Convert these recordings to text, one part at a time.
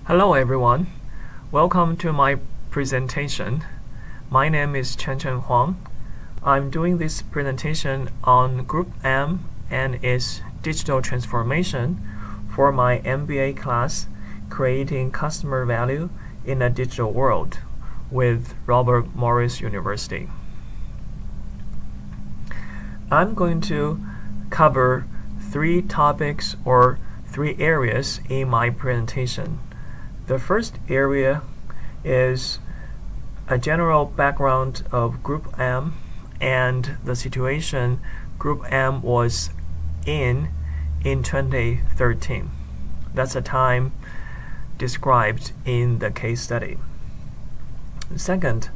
Hello everyone, welcome to my presentation. My name is Chen Huang. I'm doing this presentation on Group M and its digital transformation for my MBA class, Creating Customer Value in a Digital World with Robert Morris University. I'm going to cover three topics or three areas in my presentation. The first area is a general background of Group M and the situation Group M was in 2013. That's a time described in the case study. Second,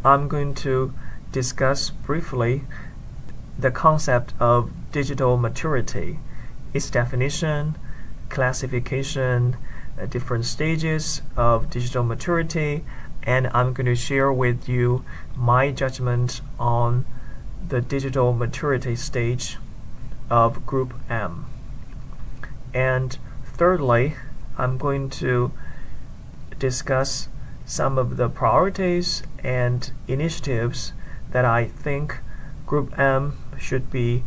I'm going to discuss briefly the concept of digital maturity, its definition, classification, different stages of digital maturity, and I'm going to share with you my judgment on the digital maturity stage of Group M. And thirdly, I'm going to discuss some of the priorities and initiatives that I think Group M should be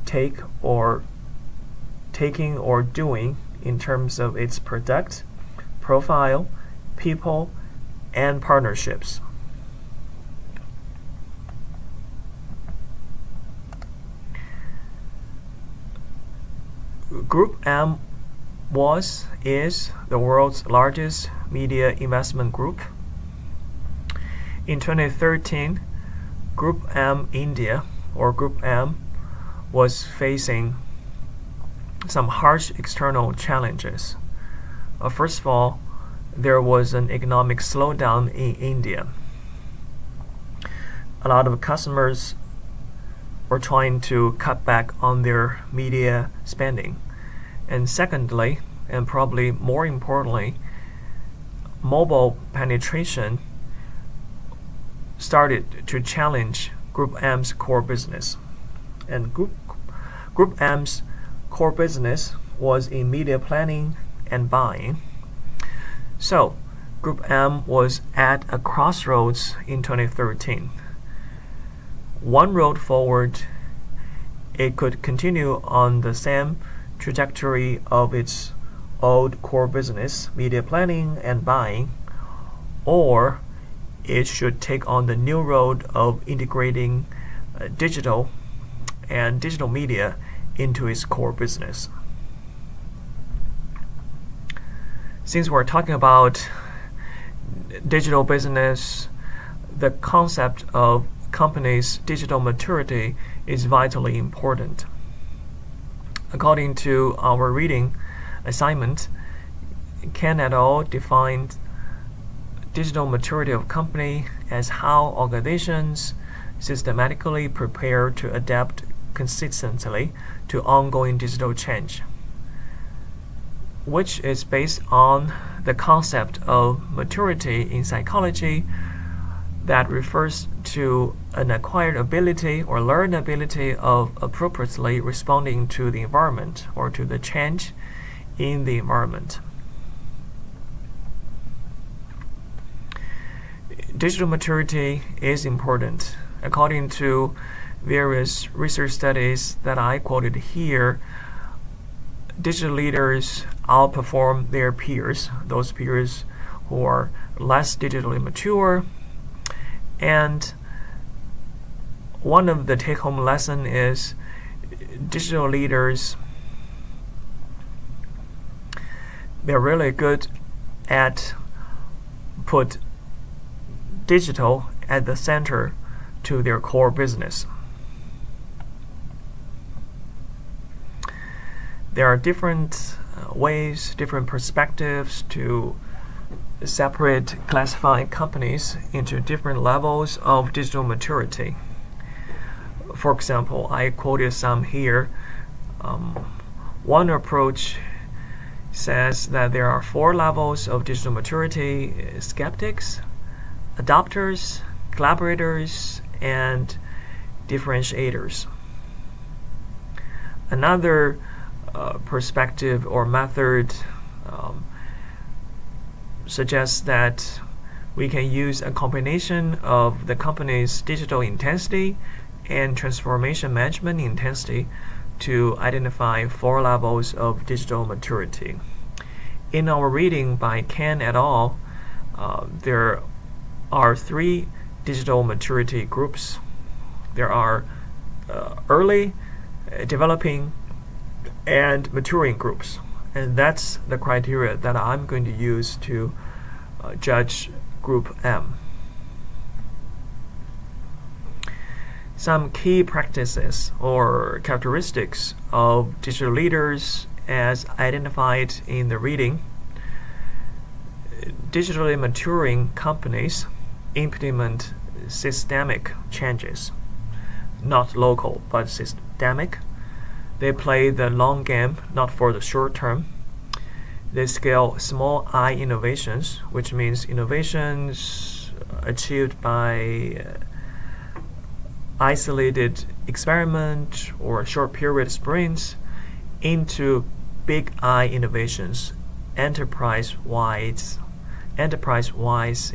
taking or doing in terms of its product, profile, people, and partnerships. Group M is the world's largest media investment group. In 2013, Group M India, or Group M, was facing some harsh external challenges. First of all, there was an economic slowdown in India. A lot of customers were trying to cut back on their media spending. And secondly, and probably more importantly, mobile penetration started to challenge Group M's core business. And Group M's core business was in media planning and buying. So, Group M was at a crossroads in 2013. One road forward, it could continue on the same trajectory of its old core business, media planning and buying, or it should take on the new road of integrating digital and digital media into its core business. Since we're talking about digital business, the concept of companies' digital maturity is vitally important. According to our reading assignment, Ken et al. Defined digital maturity of company as how organizations systematically prepare to adapt consistently to ongoing digital change, which is based on the concept of maturity in psychology that refers to an acquired ability or learned ability of appropriately responding to the environment or to the change in the environment. Digital maturity is important. According to various research studies that I quoted here, digital leaders outperform their peers, those peers who are less digitally mature. And one of the take-home lesson is digital leaders, they're really good at put digital at the center to their core business. There are different ways, different perspectives to separate, classify companies into different levels of digital maturity. For example, I quoted some here. One approach says that there are 4 levels of digital maturity: skeptics, adopters, collaborators, and differentiators. Another perspective or method suggests that we can use a combination of the company's digital intensity and transformation management intensity to identify 4 levels of digital maturity. In our reading by Ken et al., there are 3 digital maturity groups. There are early, developing, and maturing groups. And that's the criteria that I'm going to use to judge Group M. Some key practices or characteristics of digital leaders as identified in the reading. Digitally maturing companies implement systemic changes, not local but systemic. They play the long game, not for the short term. They scale small I innovations, which means innovations achieved by isolated experiment or short period sprints, into big I innovations, enterprise-wide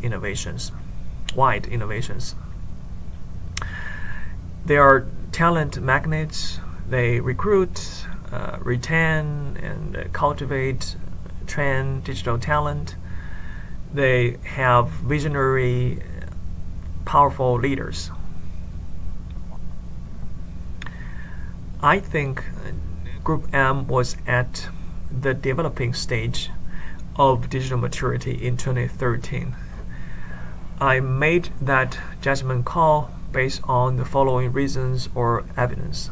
innovations, wide innovations. They are talent magnets. They recruit, retain, and cultivate, train digital talent. They have visionary, powerful leaders. I think Group M was at the developing stage of digital maturity in 2013. I made that judgment call based on the following reasons or evidence.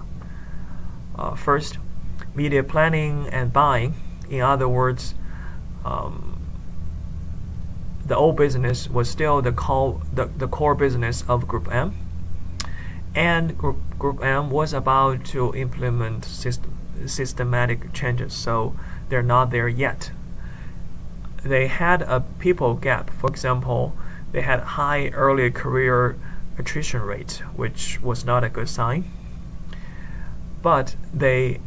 First, media planning and buying. In other words, the old business was still the core business of Group M, and Group M was about to implement systematic changes, so they're not there yet. They had a people gap. For example, they had high early career attrition rate, which was not a good sign. But they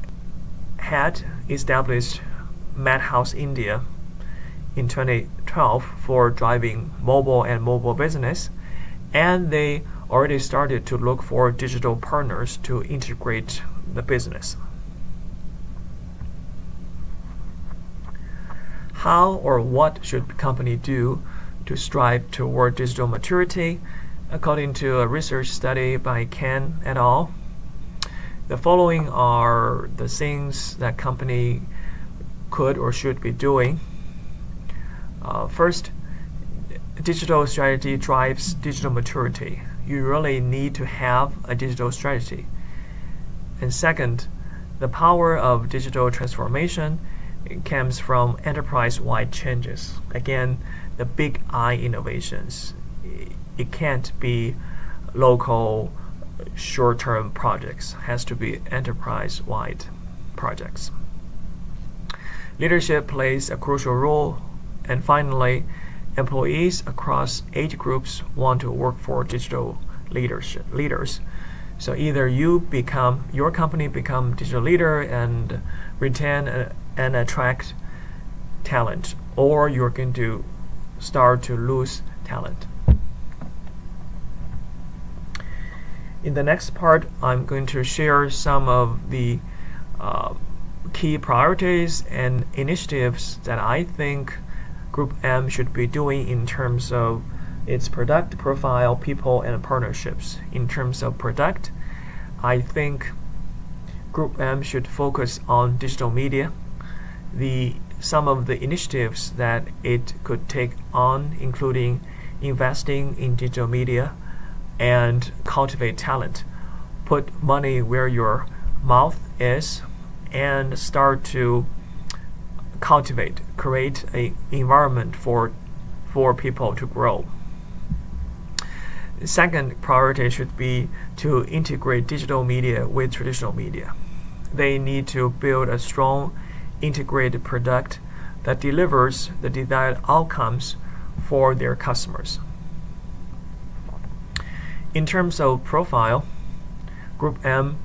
had established Madhouse India in 2012 for driving mobile business, and they already started to look for digital partners to integrate the business. How or what should the company do to strive toward digital maturity? According to a research study by Ken et al., the following are the things that company could or should be doing. First, digital strategy drives digital maturity. You really need to have a digital strategy. And second, the power of digital transformation comes from enterprise-wide changes. Again, the big I innovations. It can't be local, short-term projects. It has to be enterprise-wide projects. Leadership plays a crucial role. And finally, employees across age groups want to work for digital leaders. So either your company become digital leader and retain and attract talent, or you're going to start to lose talent. In the next part, I'm going to share some of the key priorities and initiatives that I think Group M should be doing in terms of its product profile, people, and partnerships. In terms of product, I think Group M should focus on digital media. Some of the initiatives that it could take on, including investing in digital media and cultivate talent, put money where your mouth is, and start to create an environment for people to grow. The second priority should be to integrate digital media with traditional media. They need to build a strong integrated product that delivers the desired outcomes for their customers. In terms of profile, Group M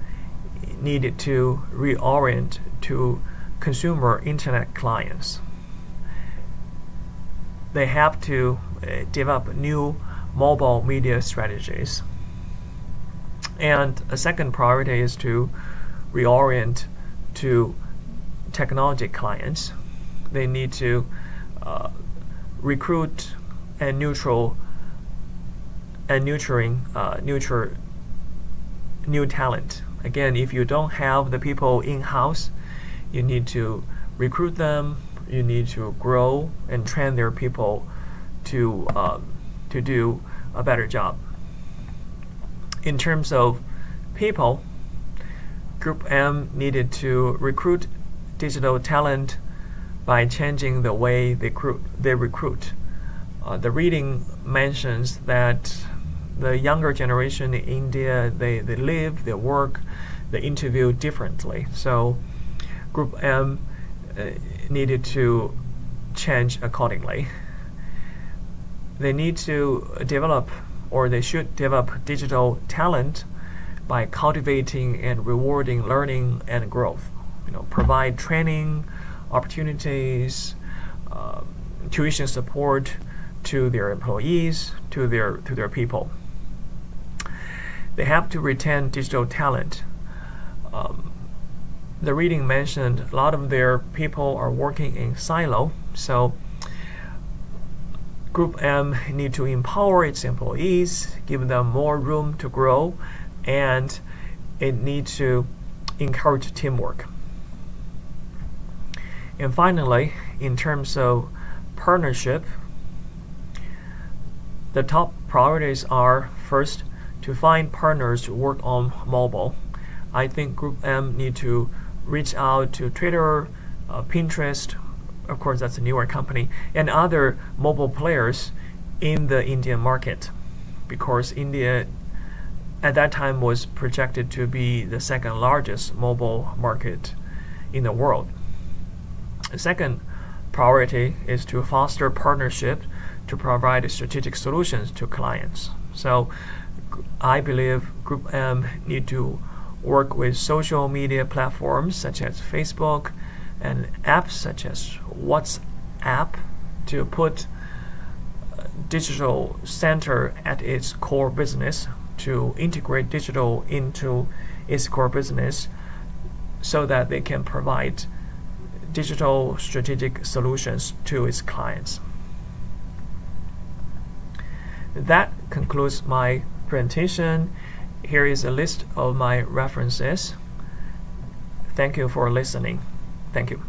needed to reorient to consumer internet clients. they have to develop new mobile media strategies. And a second priority is to reorient to technology clients. They need to recruit and nurture new talent. Again, if you don't have the people in-house, you need to recruit them. You need to grow and train their people to do a better job. In terms of people, Group M needed to recruit digital talent by changing the way they recruit. The reading mentions that the younger generation in India, they live, they work, they interview differently. So Group M needed to change accordingly. They need to develop, or they should develop, digital talent by cultivating and rewarding learning and growth. Provide training opportunities, tuition support to their employees, to their people. They have to retain digital talent. The reading mentioned a lot of their people are working in silo, so Group M need to empower its employees, give them more room to grow, and it needs to encourage teamwork. And finally, in terms of partnership, the top priorities are, first, to find partners to work on mobile. I think Group M need to reach out to Twitter, Pinterest, of course that's a newer company, and other mobile players in the Indian market, because India at that time was projected to be the second largest mobile market in the world. The second priority is to foster partnership to provide strategic solutions to clients. So I believe Group M need to work with social media platforms such as Facebook and apps such as WhatsApp to put digital center at its core business, to integrate digital into its core business so that they can provide digital strategic solutions to its clients. That concludes my presentation. Here is a list of my references. Thank you for listening. Thank you.